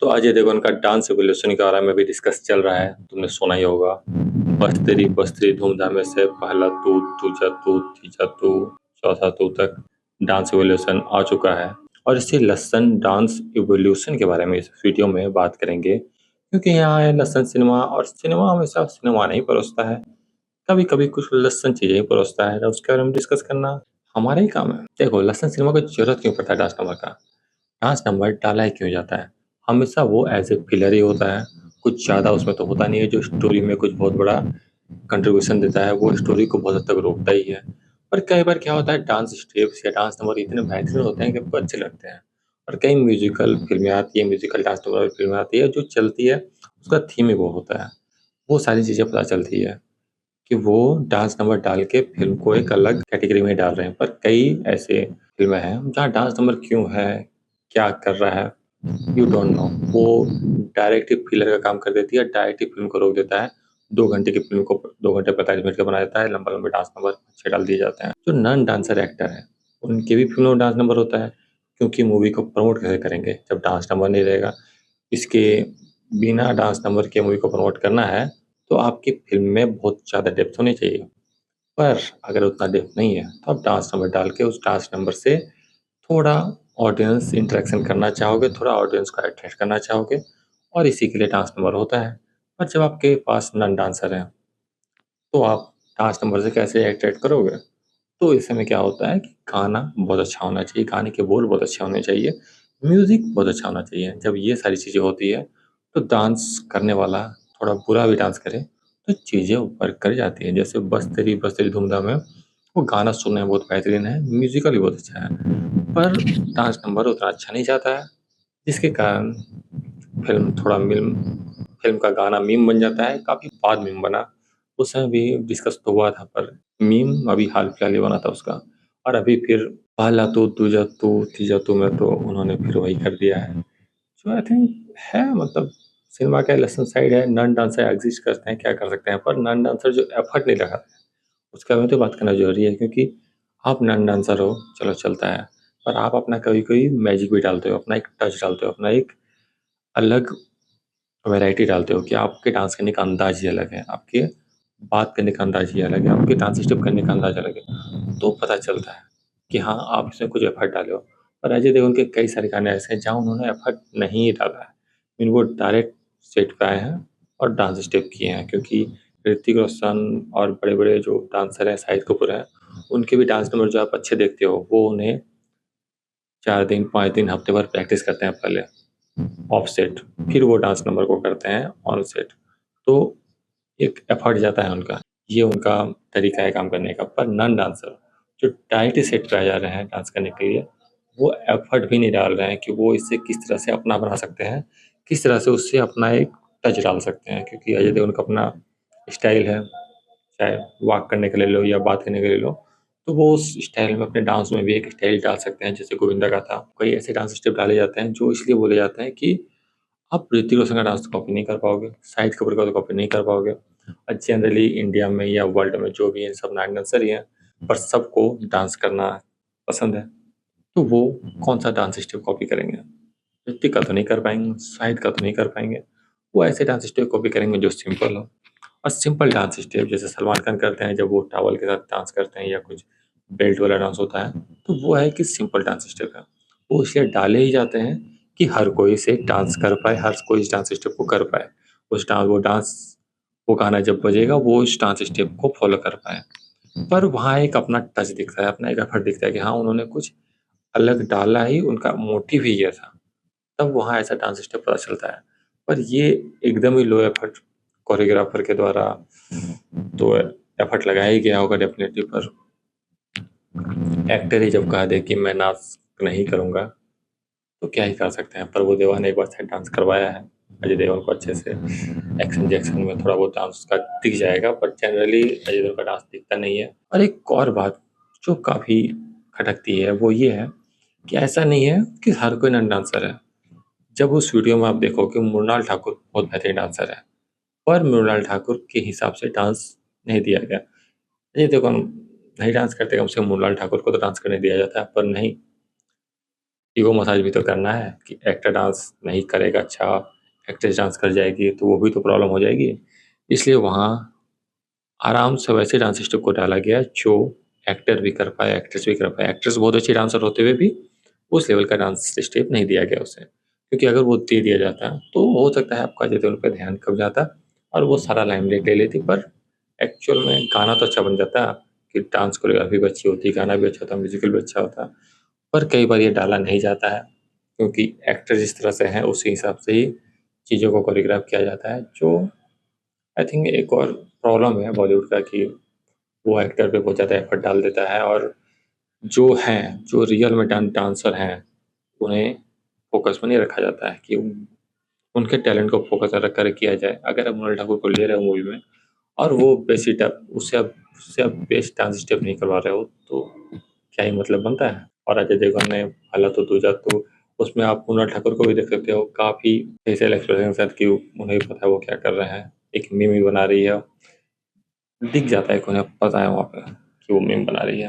तो अजय देवगन का dance evolution के बारे में भी डिस्कस चल रहा है, तुमने सुना ही होगा। बस तेरी धूमधाम से पहला तू, दूजा तू, तीजा तू, चौथा तू तक डांस एवोल्यूशन आ चुका है। और इसी लसन डांस एवोल्यूशन के बारे में इस वीडियो में बात करेंगे, क्योंकि यहाँ है लसन सिनेमा, और सिनेमा हमेशा सिनेमा नहीं परोसता है, कभी कभी कुछ लसन चीजें ही परोसता है। उसके बारे में डिस्कस करना हमारा ही काम है। देखो, लसन सिनेमा को जरूरत क्यों पड़ता है डांस नंबर का? डांस नंबर डाला ही क्यों जाता है? हमेशा वो एज ए फिलर ही होता है, कुछ ज़्यादा उसमें तो होता नहीं है जो स्टोरी में कुछ बहुत बड़ा कंट्रीब्यूशन देता है। वो स्टोरी को बहुत हद तक रोकता ही है। पर कई बार क्या होता है, डांस स्टेप्स या डांस नंबर इतने बेहतरीन होते हैं कि आपको अच्छे लगते हैं। और कई म्यूजिकल फिल्में आती है, म्यूजिकल डांस नंबर फिल्में आती है जो चलती है, उसका थीम ही वो होता है। वो सारी चीज़ें पता चलती है कि वो डांस नंबर डाल के फिल्म को एक अलग कैटेगरी में डाल रहे हैं। पर कई ऐसे फिल्में हैं जहाँ डांस नंबर क्यों है, क्या कर रहा है, यू डोंट नो। वो डायरेक्ट ही फिलर का काम कर देती है, डायरेक्ट ही फिल्म को रोक देता है। 2 घंटे की फिल्म को 2 घंटे 45 मिनट का बना देता है, लंबा लंबे डांस नंबर अच्छे डाल दिए जाते हैं। जो नॉन डांसर एक्टर है उनके भी फिल्मों में डांस नंबर होता है, क्योंकि मूवी को प्रमोट कैसे करेंगे जब डांस नंबर नहीं रहेगा। इसके बिना डांस नंबर के मूवी को प्रमोट करना है तो आपकी फिल्म में बहुत ज़्यादा डेप्थ होनी चाहिए। पर अगर उतना डेप्थ नहीं है तो आप डांस नंबर डाल के उस डांस नंबर से थोड़ा ऑडियंस इंटरेक्शन करना चाहोगे, थोड़ा ऑडियंस को अट्रैक्ट करना चाहोगे, और इसी के लिए डांस नंबर होता है। पर जब आपके पास नॉन डांसर हैं तो आप डांस नंबर से कैसे अट्रैक्ट करोगे? तो इस समय क्या होता है कि गाना बहुत अच्छा होना चाहिए, गाने के बोल बहुत अच्छे होने चाहिए, म्यूजिक बहुत अच्छा होना चाहिए। जब ये सारी चीज़ें होती है तो डांस करने वाला थोड़ा बुरा भी डांस करे तो चीज़ें ऊपर कर जाती हैं। जैसे बस तेरी धूमधाम है, वो गाना सुनने में बहुत बेहतरीन है, म्यूजिकल भी बहुत अच्छा है, पर डांस नंबर उतना अच्छा नहीं जाता है, जिसके कारण फिल्म का गाना मीम बन जाता है। काफ़ी बाद मीम बना, उस समय भी डिस्कस तो हुआ था, पर मीम अभी हाल फिलहाल ही बना था उसका। और अभी फिर पहला तू, दूजा तू, तीजा तू में तो उन्होंने फिर वही कर दिया है, जो आई थिंक है, मतलब सिनेमा का लेसन साइड है। नॉन डांसर एग्जिस्ट करते हैं, क्या कर सकते हैं, पर नॉन डांसर जो एफर्ट नहीं लगाते हैं उसके बारे में तो बात करना जरूरी है। क्योंकि आप नॉन डांसर हो, चलो चलता है, पर आप अपना कभी कोई मैजिक भी डालते हो, अपना एक टच डालते हो, अपना एक अलग वैरायटी डालते हो कि आपके डांस करने का अंदाज ही अलग है, आपके बात करने का अंदाज ही अलग है, आपके डांस स्टेप करने का अंदाज अलग है, तो पता चलता है कि हाँ, आप इसमें कुछ एफर्ट डाले हो। पर अजय देवगन के कई सारे गाने ऐसे हैं जहाँ उन्होंने एफर्ट नहीं डाला है, मीन वो डायरेक्ट सेट पे आए हैं और डांस स्टेप किए हैं। क्योंकि ऋतिक रोशन और बड़े बड़े जो डांसर हैं, शाहिद कपूर हैं, उनके भी डांस नंबर जो आप अच्छे देखते हो वो उन्हें 4 दिन 5 दिन हफ्ते भर प्रैक्टिस करते हैं पहले ऑफ सेट, फिर वो डांस नंबर को करते हैं ऑन सेट। तो एक एफर्ट जाता है उनका, ये उनका तरीका है काम करने का। पर नॉन डांसर जो डायरेक्ट सेट पे आ जा रहे हैं डांस करने के लिए, वो एफर्ट भी नहीं डाल रहे हैं कि वो इससे किस तरह से अपना बना सकते हैं, किस तरह से उससे अपना एक टच डाल सकते हैं। क्योंकि अजय देवगन का अपना स्टाइल है, चाहे वॉक करने के ले लो या बात करने के ले लो, तो वो उस स्टाइल में अपने डांस में भी एक स्टाइल डाल सकते हैं। जैसे गोविंदा का था, कई ऐसे डांस स्टेप डाले जाते हैं जो इसलिए बोले जाते हैं कि आप ऋतिक रोशन का डांस कॉपी नहीं कर पाओगे, शाहिद कपूर का तो कॉपी नहीं कर पाओगे। और जनरली इंडिया में या वर्ल्ड में जो भी हैं सब नाइन डांसर ही हैं, पर सबको डांस करना पसंद है, तो वो कौन सा डांस स्टेप कॉपी करेंगे? ऋतिक का तो नहीं कर पाएंगे, शाहिद का तो नहीं कर पाएंगे। वो ऐसे डांस स्टेप कॉपी करेंगे जो सिंपल हो। और सिंपल डांस स्टेप जैसे सलमान खान करते हैं जब वो टॉवल के साथ डांस करते हैं, या कुछ बेल्ट वाला डांस होता है, तो वो है कि सिंपल डांस स्टेप है। वो इसलिए डाले ही जाते हैं कि हर कोई इसे डांस कर पाए, हर कोई इस डांस स्टेप को कर पाए। वो गाना जब बजेगा वो इस डांस स्टेप को फॉलो कर पाए। पर वहाँ एक अपना टच दिखता है, अपना एक एफर्ट दिखता है कि हाँ, उन्होंने कुछ अलग डाला ही, उनका मोटिव ही ये था, तब वहाँ ऐसा डांस स्टेप पता चलता है। पर ये एकदम ही लो एफर्ट कोरियोग्राफर के द्वारा तो एफर्ट लगाया ही गया होगा डेफिनेटली। पर एक्टर ही जब कह दे कि मैं नाच नहीं करूँगा तो क्या ही कर सकते हैं। पर वो देवा ने एक बार शायद डांस करवाया है अजय देवगन को अच्छे से। एक्शन जैक्शन में थोड़ा बहुत डांस उसका दिख जाएगा, पर जनरली अजय देवगन का डांस दिखता नहीं है। और एक और बात जो काफ़ी खटकती है वो ये है कि ऐसा नहीं है कि हर कोई नन डांसर है। जब उस वीडियो में आप देखो कि मृणाल ठाकुर बहुत बेहतरीन डांसर है, पर मृणाल ठाकुर के हिसाब से डांस नहीं दिया गया। ये देखो, हम नहीं डांस करते, कम से कम मृणाल ठाकुर को तो डांस करने दिया जाता है, पर नहीं, ईगो मसाज भी तो करना है कि एक्टर डांस नहीं करेगा अच्छा, एक्ट्रेस डांस कर जाएगी तो वो भी तो प्रॉब्लम हो जाएगी। इसलिए वहाँ आराम से वैसे डांस स्टेप को डाला गया जो एक्टर भी कर पाए, एक्ट्रेस भी कर पाए। एक्ट्रेस बहुत अच्छी डांसर होते हुए भी उस लेवल का डांस स्टेप नहीं दिया गया उसे, क्योंकि अगर वो दे दिया जाता तो हो सकता है आपका अजय देवगन पे ध्यान कम जाता और वो सारा लाइमलाइट ले लेती, पर एक्चुअल में गाना तो अच्छा बन जाता कि डांस कोरियोग्राफी भी अच्छी होती, गाना भी अच्छा होता, म्यूजिकल भी अच्छा होता। पर कई बार ये डाला नहीं जाता है क्योंकि एक्टर जिस तरह से हैं उसी हिसाब से ही चीज़ों को कोरियोग्राफ किया जाता है, जो आई थिंक एक और प्रॉब्लम है बॉलीवुड का कि वो एक्टर पे बहुत ज़्यादा एफर्ट डाल देता है और जो हैं, जो रियल में डांसर हैं, उन्हें फ़ोकस में नहीं रखा जाता है कि उनके टैलेंट को फ़ोकस में रख कर किया जाए। अगर आप मृणाल ठाकुर को ले रहे हो मूवी में और वो बेसिक उससे आप बेस्ट डांस स्टेप नहीं करवा रहे हो, तो क्या ही मतलब बनता है। और अजय देवगन ने हालात तो दूजा तो उसमें आप मृणाल ठाकुर को भी देख सकते हो, काफ़ी फेशियल एक्सप्रेशन के साथ कि उन्हें भी पता है वो क्या कर रहे हैं। एक मीम ही बना रही है, दिख जाता है कि उन्हें पता है वहाँ पे कि वो मीम बना रही है।